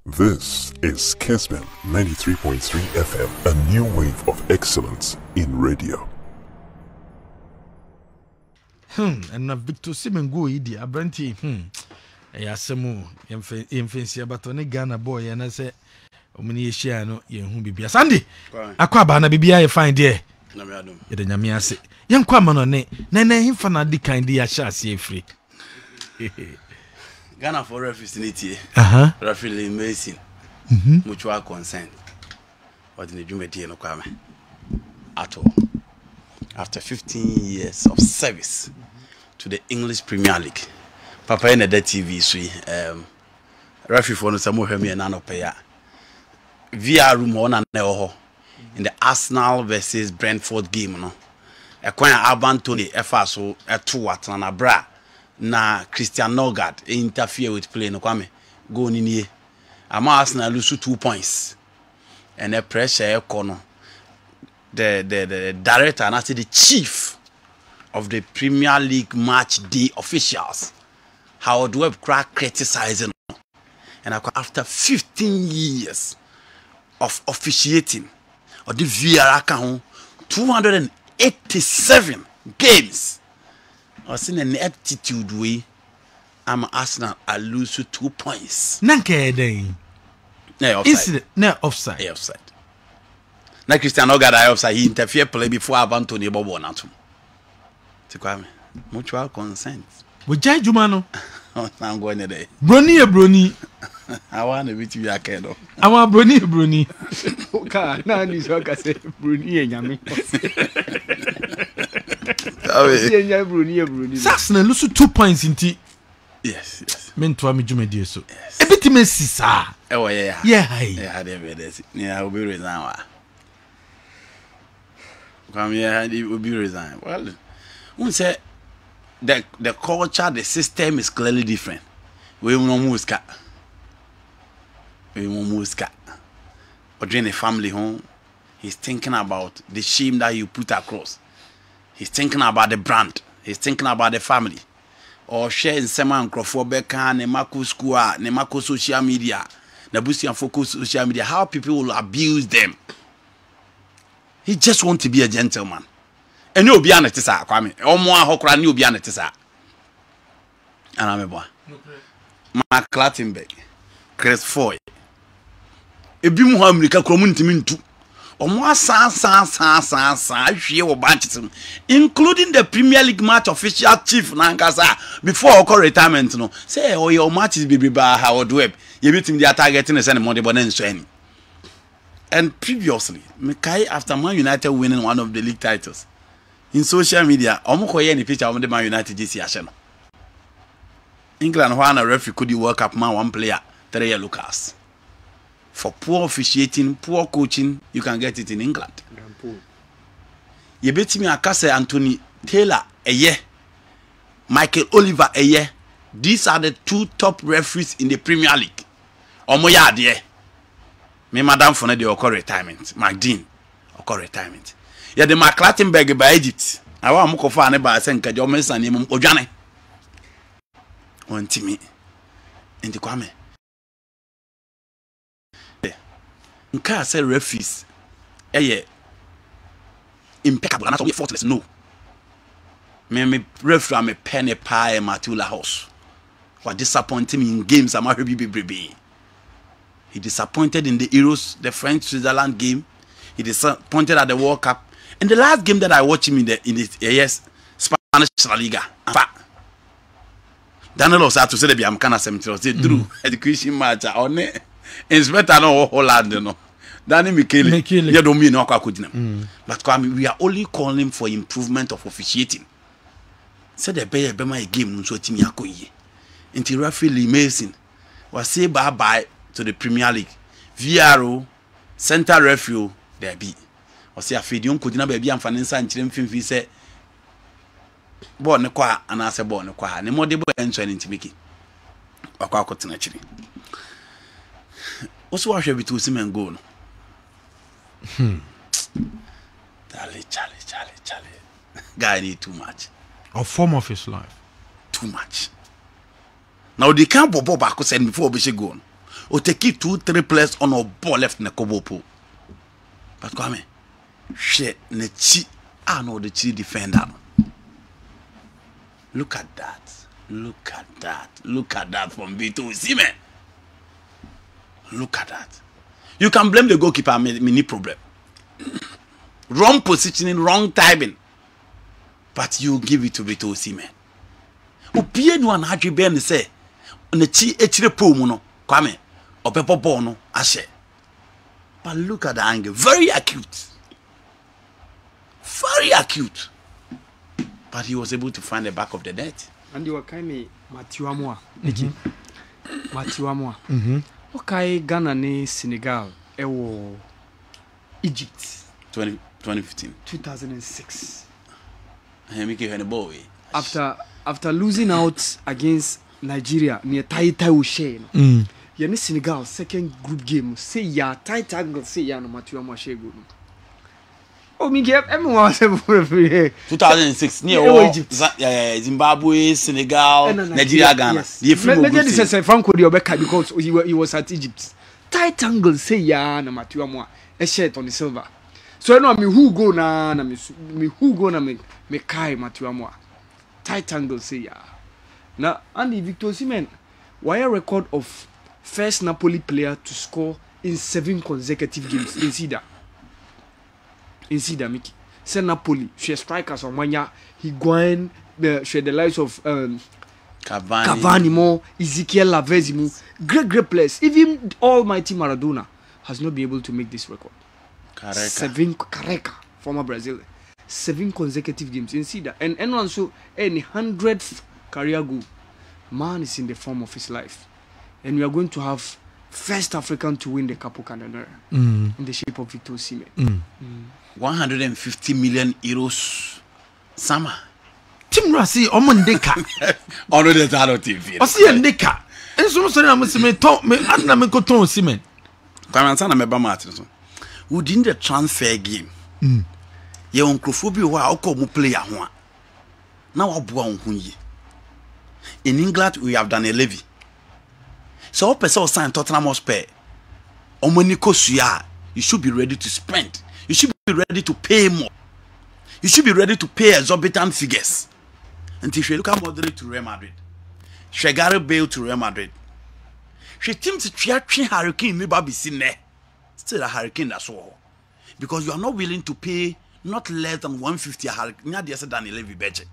This is Kessben 93.3 FM, a new wave of excellence in radio. And na Victor Simengo idi abranti yasemu yemfensia batone Ghana boy and I say omni share no yenhu bibia Sunday akwa ba na bibia ye fine there na me adom ye de nyame ase yenkwa ma no ne na himfa na di kan di ya sha ase efri Ghana for referee referee amazing mutual consent what in the jumedi no kwame at all after 15 years of service to the English Premier League papa in the TV referee for no samo hwemi na no pay VR room on na in the Arsenal versus Brentford game no ekwan Abantoni efa so eto watana bra na Christian Nogard interfere with play no kwame go ni ama Arsenal lose 2 points and the pressure econo the director and the chief of the Premier League match day officials Howard Webb crack criticizing and after 15 years of officiating or the VR account 287 games or seen an attitude way I'm Arsenal I lose 2 points nanke den offside. Offside. Offside. Na Christian Nogard offside he interfere play before Abantoni bobo na to kwame mutual consent we jai juma no na go ne dey broni I want to be to your kedo awa broni ka na ni so ka say broni enyame Sas na lose 2 points inti. Yes. Mentoa me jumedi so. Ebiti mesi sa. Oh yeah. Yeah, they be this. Yeah, will be resign. Come here, it will be resign. Well, we say the culture, the system is clearly different. We no muska. But during a family home, he's thinking about the shame that you put across. He's thinking about the brand. He's thinking about the family. Or share in Seman Crofobeka, Nemako School, Nemako social media, Nabusian focus social media, how people will abuse them. He just wants to be a gentleman. And you'll be an artisa, Kwame. Or more Hokran, you'll be an artisa. And I'm a boy. Mark Clattenberg, Chris Foy. A bimu America community mean too. Including the Premier League match official chief Nankasa before our retirement. No, say oh your match is be by Howard Webb. You beat him they are targeting the money but then so any. And previously, Mekai after Man United winning one of the league titles in social media, Omokoye any picture of the Man United GC Asheno. England one a referee could World Cup man one player 3 yellow cards. For poor officiating, poor coaching, you can get it in England. You bet me Akase Anthony Taylor a year, Michael Oliver a year. These are the 2 top referees in the Premier League. Omoya dear. Me Madam Fone de occur retirement. McDean occur retirement. Yeah, the McClattenberg by Egypt. I want Mukofa and by Senka Jomes and Ojane. On Timmy. In the Kwame. Nka say referees impeccable and not faultless. No, me referee me penny pie Matula house. What disappointed me in games I'm He disappointed in the Euros, the French Switzerland game. He disappointed at the World Cup. And the last game that I watched him in the Spanish La Liga. Daniel also had to say I'm kind of 70. Drew education match on it. Inspector no Holland no. Danny Michele. You don't mean no kwakudina. But we are only calling for improvement of officiating. Say the be my game so timi akoyi. Inti referee Mason was say bye to the Premier League. VRO center referee there be. O say afedi kudina ba bia amfane nsa nkyere mfimfi say ball ne kwa ana say ball ne kwa. Ne modebo enso ne ntimiki. Akwa akotena kyere. Also, I should be too sim and go. Charlie. Guy need too much. A form of his life. Too much. Now they can't bob back send before we should go. or take it 2-3 players on a ball left in the Kobo pool. But come shit, the chi, I know the chi defender. Look at that. Look at that. Look at that from B2 Seaman. Look at that. You can blame the goalkeeper, mini problem. Wrong positioning, wrong timing. But you give it to B2 Seaman. Upie no anadwe be ne say na chi echire pom no kwame opepo ball no ahye. But look at the angle, very acute. Very acute. But he was able to find the back of the net. And you were kind of Matthew Amoa. Matthew Amoa. Okay, Ghana ne Senegal. Ewo Egypt. 2015. 2006. After losing out against Nigeria near Tai share. You Senegal second group game. Say ya tight angle. Say ya no Matthew Amoa share go. Oh, me give everyone 2006 near Egypt, Zimbabwe, Senegal, Nigeria, Ghana. This is Franco Diobeka because he was at Egypt. Tight angle say ya na Matthew Amoa a shirt on the silver. So I know me who go na me kai Matthew Amoa. Tight angle say ya. Now Andy Victor Osimhen, why a record of first Napoli player to score in 7 consecutive games in Sida. In Sida Mickey. Say Napoli, she strikers on Manya, Higuain, the likes of Cavani more, Ezekiel Lavezzi, great players. Even almighty Maradona has not been able to make this record. Careca, former Brazil. 7 consecutive games in Sida. And also any 100th career goal. Man is in the form of his life. And we are going to have first African to win the Capo Canada in the shape of Victor Osimhen. 150 million euros summer. Tim Rasi Omondeka. Ono de talo TV. Osi Ndeka. Enso so na me to me adna me ko ton Osimhen. Kwamansa na me ba mat so. Within the transfer game. Ye onkrofo bi ho a okomu player ho a. Na waboa wo yi. In England we have done a levy. So person sign Tottenham Hotspur. Omoni kosua, you should be ready to spend. You should be ready to pay more. You should be ready to pay exorbitant figures. Until she look at Modric to Real Madrid. She Gareth Bale to Real Madrid. She thinks to try Hurricane never be seen there. Still a Hurricane that's all. Because you are not willing to pay not less than 150 a Hurricane. Not less than 11 budget.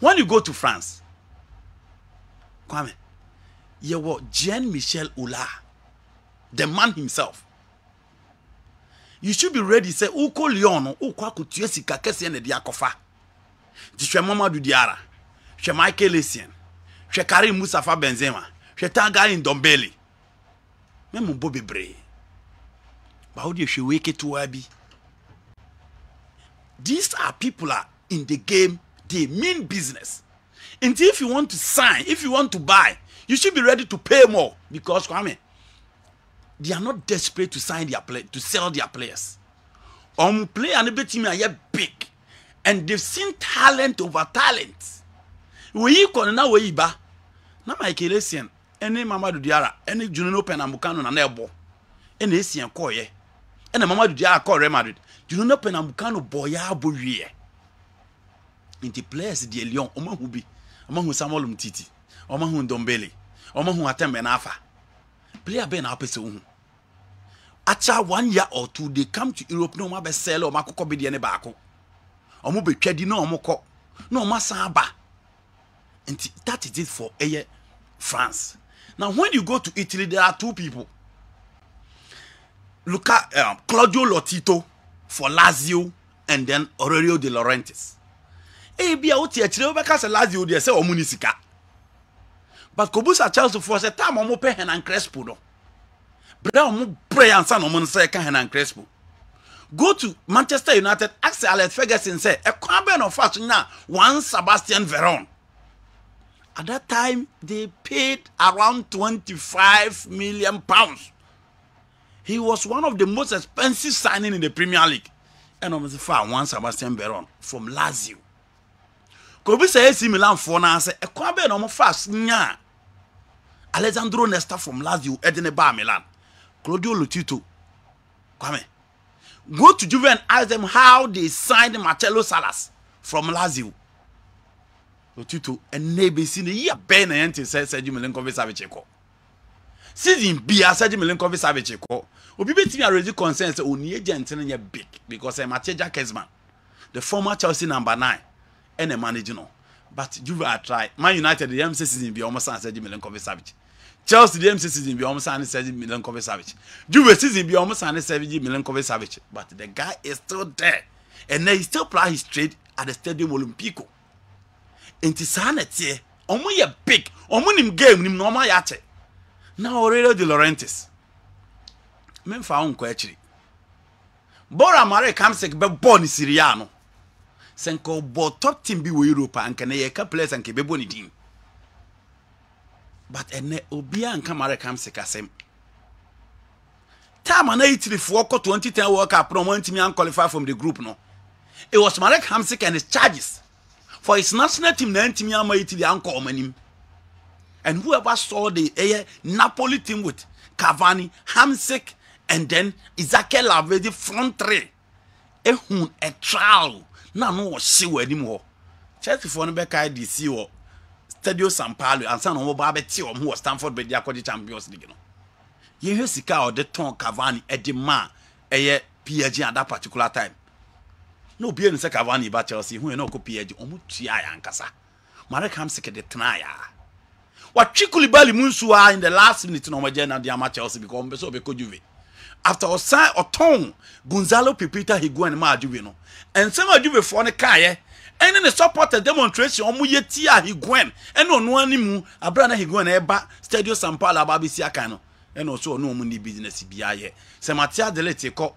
When you go to France, Kwame, you were Jean-Michel Oula, the man himself. You should be ready. Say, Uko Lyon, Uko Kutuesi Kakesi and the Diakofa. She Mamadou Diarra. She Michael Essien. She Karim Mustafa Benzema. She Tanga in Dombele. Memo Bobby Bray. But how do you wake it to Abi? These are people are in the game, they mean business. And if you want to sign, if you want to buy, you should be ready to pay more. Because, Kwame, they are not desperate to sign their play, to sell their players. Play and the team are big, and they've seen talent over talent. We can now we ba. Na Michael Essien, any Mamadou Diarra, any Juno Pernambucano na nebo, any Essien koye, any Mamadou Diarra call Real Madrid. Juno Pernambucano boya boye. In the players the Lyon, Oman Hubi, Oman Samuel Umtiti, Oman Dombele, Oman Atembe Nafa. Player Ben Apeso. Acha 1 year or 2, they come to Europe, no ma be sell or makoko be diane bako. Or mo be trade no moko. No masaba. And that is it for France. Now when you go to Italy, there are 2 people. Look at Claudio Lotito for Lazio and then Aurelio De Laurentiis. Bia oti achire obeka se Lazio de se omunisika. But Kobusa Chelsea for se time omo pe Hernan Crespo do. Bra omo pray ansa no mo se ka Hernan Crespo. Go to Manchester United, ask Alex Ferguson say e kwa be no fast na one Sebastian Veron. At that time they paid around 25 million pounds. He was one of the most expensive signing in the Premier League. And almost found one Sebastian Veron from Lazio. Kobi say AC Milan for na say e kwa be no mo fast nya Alessandro Nesta from Lazio, Edine Bar Milan, Claudio Lotito. Kwame, go to Juve and ask them how they signed Marcelo Salas from Lazio. Lotito and maybe seen the year Ben and Sergio Milinkovic-Savic. Season B, Sergio Milinkovic-Savic. Obi betimi already concerned say oni agent na big because Mateja Kessben, the former Chelsea number 9, and a manager no. But Juve are try. Man United the MC season be almost Sergio Milinkovic-Savic. Chelsea the MC season be almost Sergio Milinkovic-Savic. Juve season be almost Sergio Milinkovic-Savic. But the guy is still there, and he still play his trade at the Stadium Olimpico. Inti sanete, omo ye big, omo nim game nim normal yate. Now Aurelio De Laurentiis. Men fa unko actually. Bora mare kamsek be born Siriano. Senko bo top team bi wo Europe anka na ye ka players anka be boni team. But ene obia anka mare kamsek asem. Time na Italy for 2010 World Cup no one team an qualify from the group no. It was Marek Hamsik and his charges for his national team na team an Italy anko omanim. And whoever saw the Napoli team with Cavani, Hamsik, and then Ezekiel Lavedi front three. A trial. Now no see where anymore. Chelsea for no back IDC or Stadio San Paulo and San Obabeti or who was Stanford by the Champions League. You hear Sika or the ton Cavani at the man a PSG at that particular time. No being say Cavani but Chelsea who no copy PSG Omutia and Casa. Marek Hamsik at the Tnaya. What Chikulibali Munsua in the last minute no majena the amateur Chelsea because so be Juve. After Osai or Tom Gonzalo Pipita Higuain ma Juve no. And some of Juve for the car and then the supporter demonstration omu yetia Higuain and no one mu abrana Higuain eba Stadio San Paulo babisi akano and also no money business biaye. Se Matia Delete ko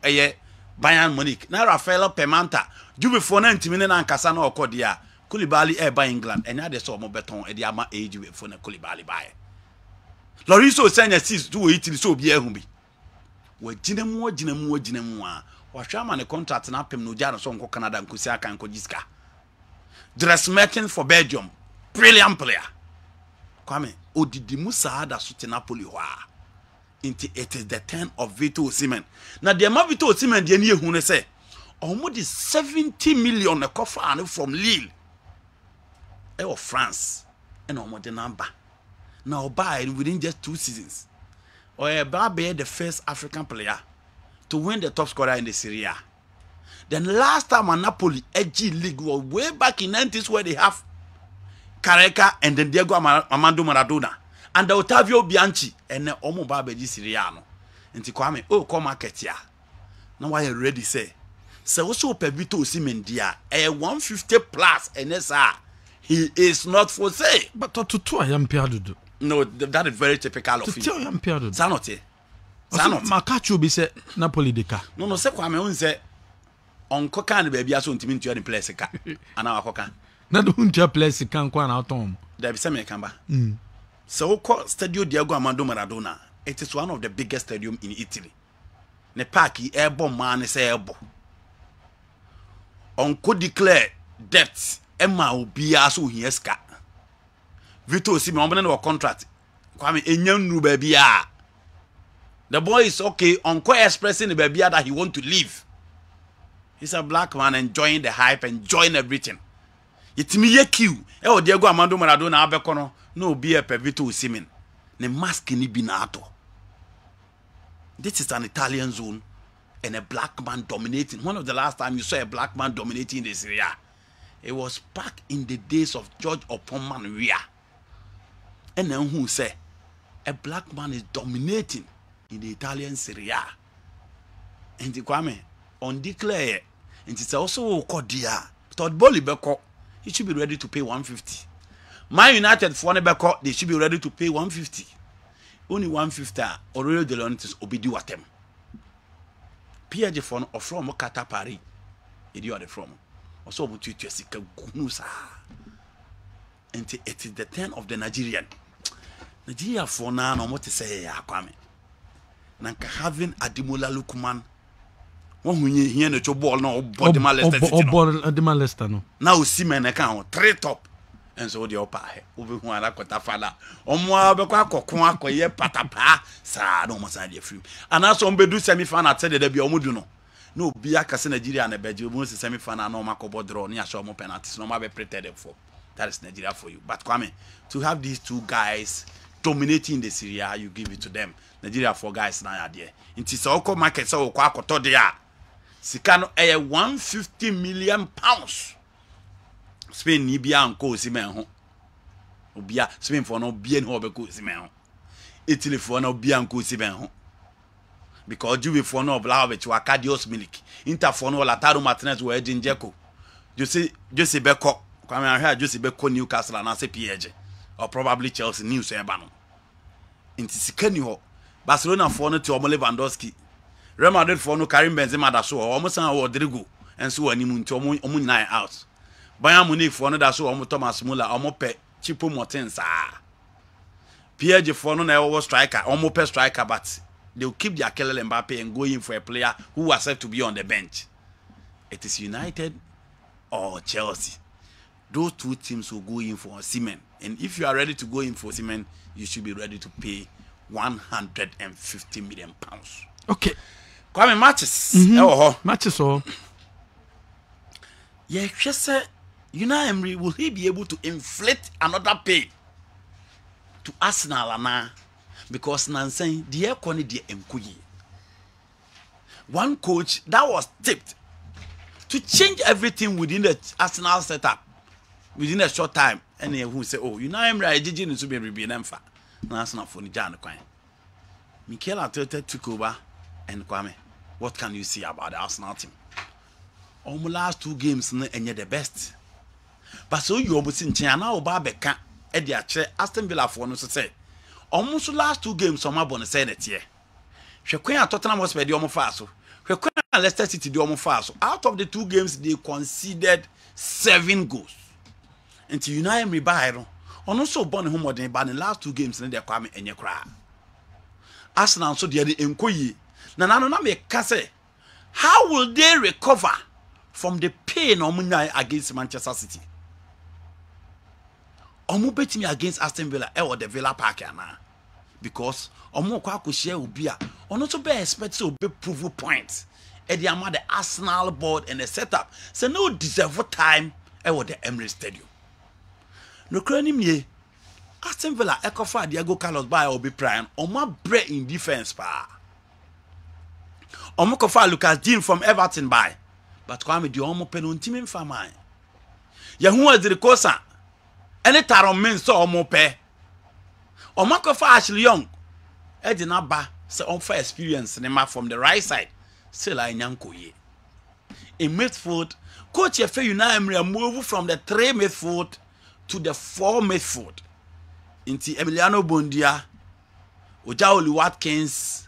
Bayern Munich na Rafael Pemanta Juve for 90 minutes and Casano Okodia Koulibaly by England and they saw more beton at the ama age for the Koulibaly buy. Lorenzo send assist to it so be a humbi. We jinemu. Washaman a contract na pem no jara so Canada and Kusiaka and Kojiska. Dressmaking for Belgium. Brilliant player. Kwame, Odidi Musa da suti Napoli wa. It is the turn of Vito Osimhen. Now the amount Vito Osimhen the year who say almost 70 million a coffre from Lille. Of France and almost the number. Now buy within just 2 seasons. Or Babe the first African player to win the top scorer in the Serie A. Then last time a Napoli edgy league was way back in 90s where they have Careca and then Diego Armando Maradona and the Ottavio Bianchi and the Omo Babe di Serie A no. And Kwame come market here. Now why you ready say? So also Pevito Osimhen dia 150 plus NSR. He is not for sale. But to I am Piadudu. No, that is very typical of him. To I am Piadudu. Sanote. Makachu be say Napoli deka. No, say Kwame on say on Kokan baby aso ntimi ntua ni place ka. Ana wakoka. Na do ntua place kan kwa na autom. There be some kamba. So called Stadio Diego Armando Maradona. It is one of the biggest stadium in Italy. Ne park airborne man say airborne. On could declare depth. Emma will be so hieska. Vito Osimhen no contract. Kwame enyam baby. The boy is okay on expressing the baby that he want to leave. He's a black man enjoying the hype, enjoying everything. It's me ye Q. Diego Armando Maradona abekono no be a Vito Osimhen. Ne mask ni binato. This is an Italian zone and a black man dominating. One of the last time you saw a black man dominating this area. It was back in the days of George Opoman Ria. And then who say a black man is dominating in the Italian Serie A. And the Kwame on declare and it's also Kodia. Todd Bolly Beko, he should be ready to pay 150. Man United for Beko, they should be ready to pay 150. Only 150 Aurelio De Laurentiis obedi watem. PSG for or from Kata Paris. It you are the from. Also, but you just gunusa. And it is the turn of the Nigerian. Nigeria for now, no more to say, Kwame. Nanka having Ademola Lookman. One who hear the ball no body Malester. Ball the Malester no. Now Osimhen account 3 top. and so the upper over who are quite a fella. Omwa Bequaco, Quaye patapa, sa no must idea free. And as on Bedu semi fan at said there be omuduno. No Biaka Nigeria and a bed, you must semi fan and no Macobo draw near Shomo penalties, no matter pretended for. That is Nigeria for you. But Kwame, to have these two guys dominating the Syria, you give it to them. Nigeria for guys now there. In Tisoko market, so Quaco there. Sikano 150 million pounds. Spain ni bia anko simen ho. Obia Spain for no bia no obeko simen ho. Italy for no bia anko simen ho. Because Juve for no bla be to Acadios Milik. Inter for no Lautaro Martinez we Edin Dzeko. Jose Beko. Kwame ahia Jose Beko Newcastle and say PSG or probably Chelsea news e ba no. Inti sikani ho. Barcelona for no to Lewandowski. Real Madrid for no Karim Benzema da so almost an Rodrigo and so animu nti omo 9 out. Bayern Munich for no da so omo Thomas Muller omo pe Chipo Motensa. PSG for no na striker omo pe striker but they will keep their Kylian Mbappe and go in for a player who was said to be on the bench. It is United or Chelsea. Those two teams will go in for Osimhen. And if you are ready to go in for Osimhen, you should be ready to pay 150 million pounds. Okay. Kwame matches. Matches all. Yeah, just say, Emery, will he be able to inflate another pay to Arsenal ana? Because Nansen, the air quality enkuyi. One coach that was tipped to change everything within the Arsenal setup within a short time. And who say, oh, Emery, I did to be remember. Arsenal for the Jan Quine. Mikel Arteta took over. And Kwame, what can you see about the Arsenal team? Almost last 2 games and you're the best. But so you almost in China or Barbecue, Eddie Aston Villa for no say. Almost last 2 games, some bonus said it here. Shequia Tottenham was by the Omo Faso. Shequia Leicester City the Omo Faso. Out of the 2 games, they conceded 7 goals. Until United Rebairo, on also born home or the last 2 games in their Kwame and your cry. Arsenal so the enkoyi. Na me kase, how will they recover from the pain omunya against Manchester City? Omu betimi against Aston Villa or the Villa Park na because omu kwa ko share obi a ono to be expect to be prove points e dey am the Arsenal board and the setup say no deserve time e or the Emirates Stadium. No krani mie Aston Villa ekofa Diego Carlos by obi prime omu bre in defense pa. Omo kofa Lucas Dean from Everton by. But Kwame di omo penalty men fa man. Yahu Azirikosa. Any taron men so omo pe. Omo kofa Ashley Young. E di na ba say on for experience nema from the right side. Still I nyanko ye. In midfield, coach Efe Emery move from the 3 midfield to the 4 midfield. Inti Emiliano Buendia, Ojaoli Watkins.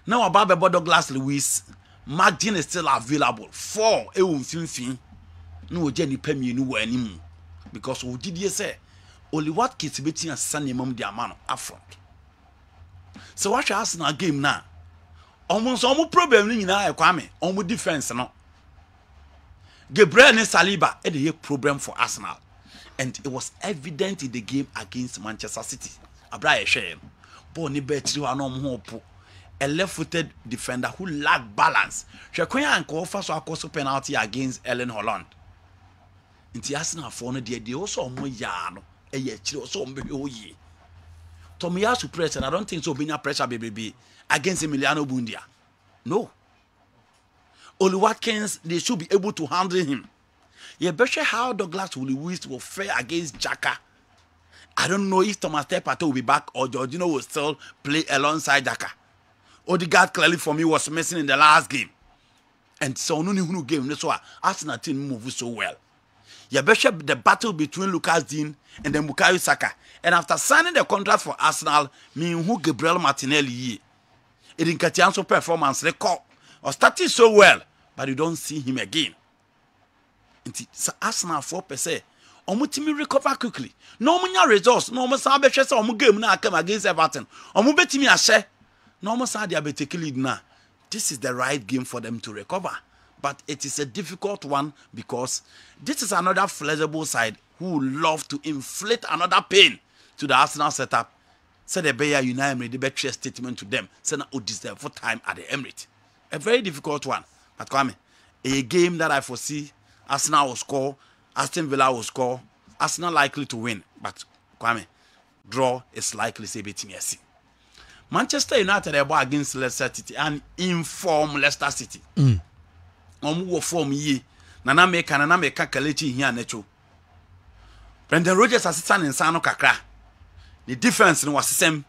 Now about the Douglas Lewis, Martin is still available. 4 fin. No Jenny Pemi no anymore. Because who did you say? Only Watkins betting a Sunday mom the amount up front. So watch Arsenal game now. Almost problem in Kwame, almost defense no. Gabriel and Saliba had a problem for Arsenal. And it was evident in the game against Manchester City. Abraham Shane. Bonnie Betty hope. A left-footed defender who lacked balance. Shekoya and Kofa so a penalty against Ellen Holland. In the Arsenal for they also more yano. A year also ye. Tomiyasu press, and I don't think so being a pressure baby against Emiliano Buendia. No. Only Watkins, they should be able to handle him. You bet how Douglas Lewis will fare against Xhaka. I don't know if Thomas Partey will be back or Jorginho will still play alongside Xhaka. Odegaard clearly for me was missing in the last game. And so no new game this one Arsenal team move so well. You bet the battle between Lucas Dean and then Bukayo Saka. And after signing the contract for Arsenal, me who Gabriel Martinelli it in Katianso performance record or starting so well, but you don't see him again. It's Arsenal 4%. Omu timi recover quickly. No munya results. No mu sa be hwese omu game na come against Everton. Omu betimi ahye. No mu sa dia beteki lead na. This is the right game for them to recover. But it is a difficult one because this is another flexible side who love to inflict another pain to the Arsenal setup. Said the Bayer United the better statement to them. Said na deserve for time at the Emirates. A very difficult one. But Kwame, a game that I foresee Arsenal will score, Aston Villa will score, Arsenal likely to win. But Kwame, draw is likely to be TMSC. Manchester United are against Leicester City and inform Leicester City. Omu form ye. Nana meka kalechi here necho. Brendan Rodgers assistant in Sano Kakra. The difference was the same.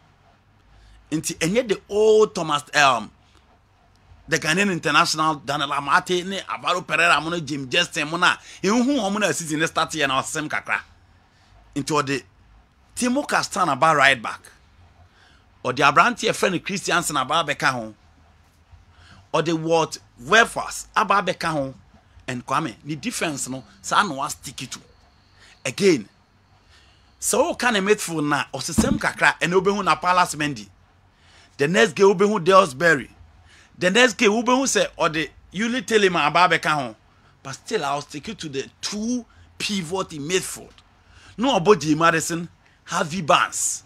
And yet the old Thomas the Ghanaian international Daniel Amate ne Avaro Pereira mono Jim Justin mona. He who omuna assist in the start here na same Kakra. Into the Timo Castan about right back. Or the Abranti friend Christiansen about beka home. Or the what Wefas about beka home. And Kwame, the difference no sa no was sticky to. Again. So can a mate for na or the same kakra and obehu na Palace Mendy. The next game obehu Delsbury. The next game obehu say or the Uli Telema about beka home. But still I'll stick to the two pivot in midfield. No about J. Madison, Harvey Barnes.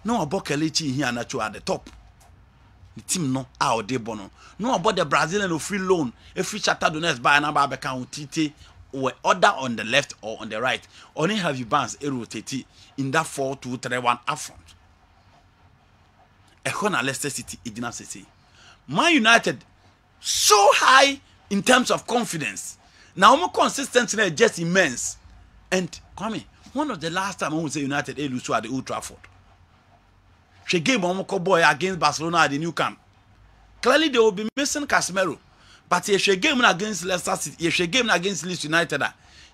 No about Kelechi here natural at the top. The team no out de bono. No about the Brazilian free loan. A free Shakhtar Donetsk by an Ababeka Tite or other on the left or on the right. Only Harvey Barnes rotate in that 4-2-3-1 up front. Ehona Leicester City Igna City. Man United so high in terms of confidence. Now more consistency just immense. And Kwame, one of the last time I would say United lose at the Old Trafford. She gave Momoko boy against Barcelona at the new camp. Clearly they will be missing Casemiro. But if she game against Leicester City, if she game against Leeds United,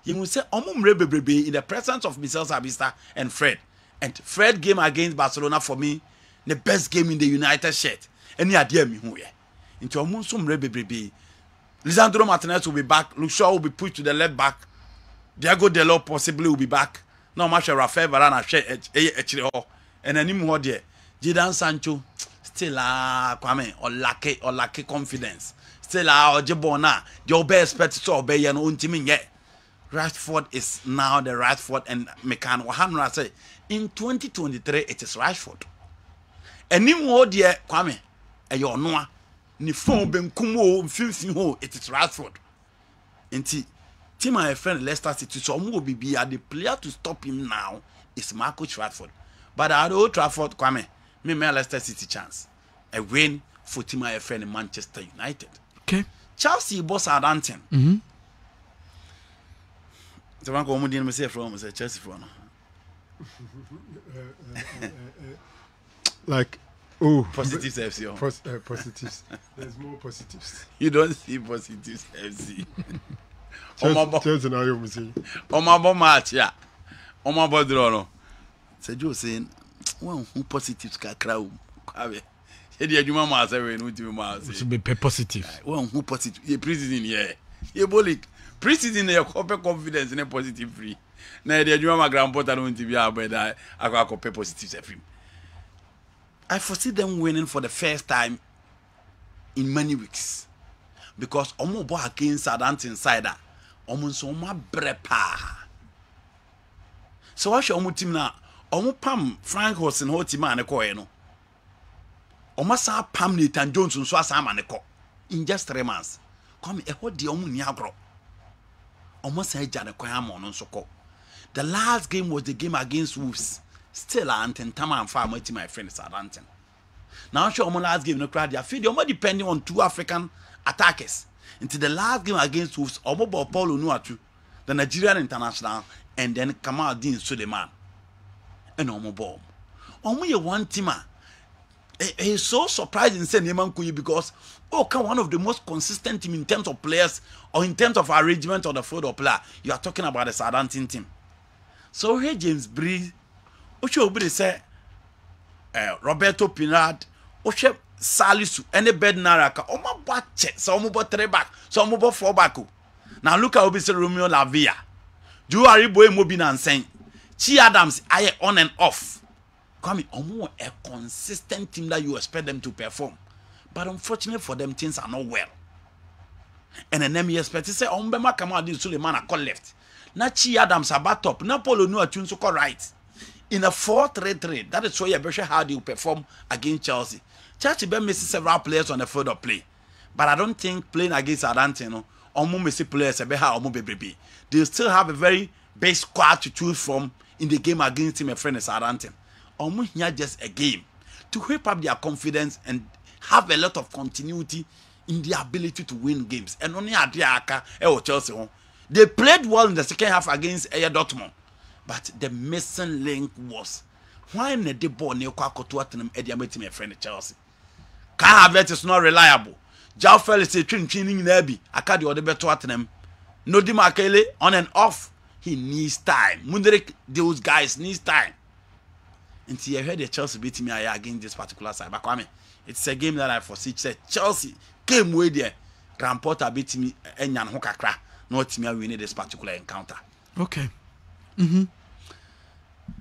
you will say Omum in the presence of Michel Sabista and Fred. And Fred game against Barcelona for me, the best game in the United shirt. Any idea me who into Omunsum Rebebe. Lisandro Martinez will be back. Luke Shaw will be pushed to the left back. Diego Delo possibly will be back. No match Rafael Varane share and any more there. Jadon Sancho still Kwame or lack confidence. Still Ojibona. The best expect to obey and own team yet. Rashford is now the Rashford and Mekan Wahanra say in 2023 it is Rashford. And ni more dear Kwame ayo noa ni phone ben kumo mfimfin ho it is Rashford. Enti team my friend Leicester City so omo be the player to stop him now is Marcus Rashford. But at Old Trafford Kwame me Leicester City chance. A win for team my friend in Manchester United. Okay. Chelsea boss Southampton. The one go mudin me say from say Chelsea for no. Like positives FC. Positives. There's more positives. You don't see positives FC. Chelsea now you say. Omabo match yeah. Omabo draw no. Say Joe saying one who positives ka crowd. Kwabe. He dey adwuma ma say we no timi ma say. Be positive. One who positive. Ye preseason here. Ye bolic. Preseason your confidence in a positive free. Na dey adwuma ma grand porter no timi abeda akwa positives every. I foresee them winning for the first time in many weeks. Because omo bo against Southampton insider. Omo so ma brepa. So what omo team na omo pam Frank Hosen ho team an ko no. Omo sa pam Nathan Jones so asama ne ko in just 3 months. Come e ho de omo ni agro. Omo sa eja ne ko am no so ko. The last game was the game against Wolves. Still Anton Tama and Farmer to my friend Southampton. Now show omo last game no crowd their field omo depending on 2 African attackers. Into the last game against Wolves, omo ball Paulo Nuatu, the Nigerian international, and then Kamal Dean Suleiman. And omo ball. Omo ye one teamer. He's so surprising saying Neman Kuyi because one of the most consistent team in terms of players or in terms of arrangement of the field of player. You are talking about the Southampton team. So hey James Bree, Ocho say Roberto Pinard, Oche Salisu, any bed naraka, Oma Bache, so Omo 3 back, so Omo 4 back. Now look at Obi Romeo Lavia. Drew Aribo Mobina and saying Chi Adams aye on and off. Come Omo a consistent team that you expect them to perform. But unfortunately for them, things are not well. And then you expect to say Ombema Kamal Suleiman a call left. na Chi Adams about top na Polo no atun so right in a 4-3-3. That is why you better how you perform against Chelsea. Chelsea be miss several players on the field of play, but I don't think playing against Atalanta, no, omo miss players be how omo be. They still have a very base squad to choose from in the game against him, a friend is Atalanta. Omo here just a game to whip up their confidence and have a lot of continuity in their ability to win games. And only at the Chelsea, they played well in the second half against Dortmund, but the missing link was why in the ball near Kwakotuatinum Ediameti, my friend Chelsea. Havertz is not reliable. João Felix is training in Derby. Akadi or the better no Dimakele on and off. He needs time. Mundrik, those guys needs time. Until you heard the Chelsea beat me against this particular side. But Kwame, it's a game that I foresee. Chelsea came way there. Graham Potter beat me and Jan Hokakra. Not me winning this particular encounter. Okay.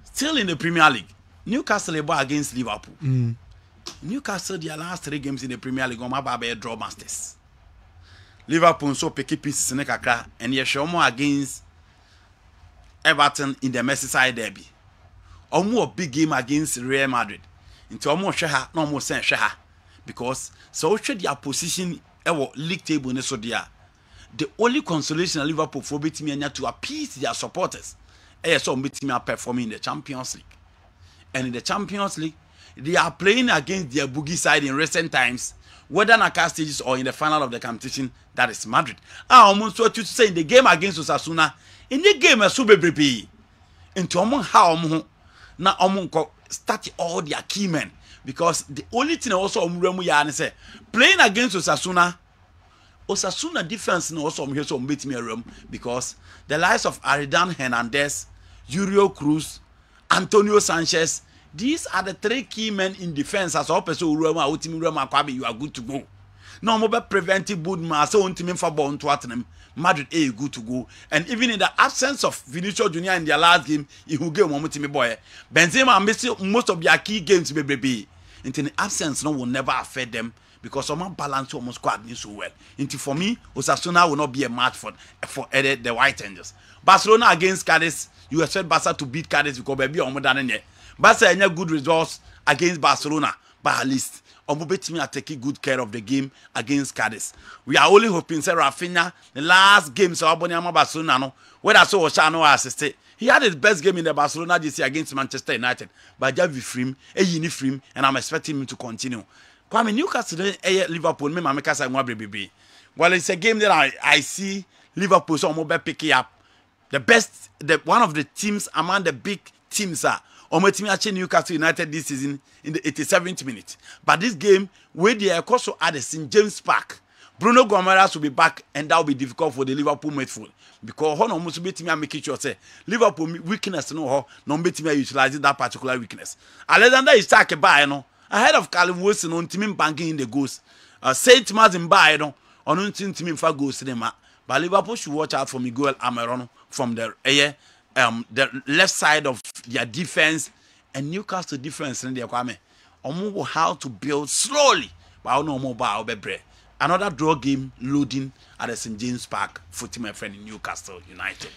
Still in the Premier League, Newcastle ball against Liverpool. Newcastle their last 3 games in the Premier League on my draw masters. Liverpool so picky pieces in the kakra and you show more against Everton in the Merseyside derby. Almost a big game against Real Madrid. Into almost sheha, no more saying sheha. Because so should their position ever league table in so there. The only consolation of Liverpool for beating me to appease their supporters is so beating me performing in the Champions League. And in the Champions League, they are playing against their boogie side in recent times, whether in knockout stages or in the final of the competition, that is Madrid. I almost want you to say in the game against Osasuna, in the game as Subebripi, into how now start all their key men, because the only thing also say playing against Osasuna defense also here so beat me a room because the likes of Aridan Hernandez, Julio Cruz, Antonio Sanchez, these are the 3 key men in defense. As all person you are good to go. No more preventive good man so ultimate for born to Tottenham. Madrid is good to go. And even in the absence of Vinicius Junior in their last game, he will get one team boy. Benzema missing most of their key games baby. Into the absence, no will never affect them because someone balance almost squad needs so well. Into for me, Osasuna will not be a match for the White Angels. Barcelona against Cadiz, you expect Barca to beat Cadiz because baby on more than it. Barca any good results against Barcelona, but at least Omubetimi are taking good care of the game against Cadiz. We are only hoping say Rafinha the last game so Aboniama Barcelona no whether so Oshano assisted. He had his best game in the Barcelona this year against Manchester United, but Javi Frim, Frim, and I'm expecting him to continue. Kwame Newcastle Liverpool me make us baby. Well, it's a game that I see Liverpool so mobile picking up the best, one of the teams among the big teams are. Ometimi Newcastle United this season in the 87th minute. But this game, where they are also at the St. James Park, Bruno Gomes will be back, and that will be difficult for the Liverpool midfield. Because how no must be to make sure say Liverpool weakness no how no be to utilizing that particular weakness. Alexander is talking by no ahead of Callum Wilson on team banking in the goals. Saint Martin by no on team for goals cinema. But Liverpool should watch out for Miguel Almiron from the left side of their defense, and Newcastle defense in their Kwame. Omo how to build slowly, but I don't know more about another draw game loading at the St. James Park for my friend in Newcastle United.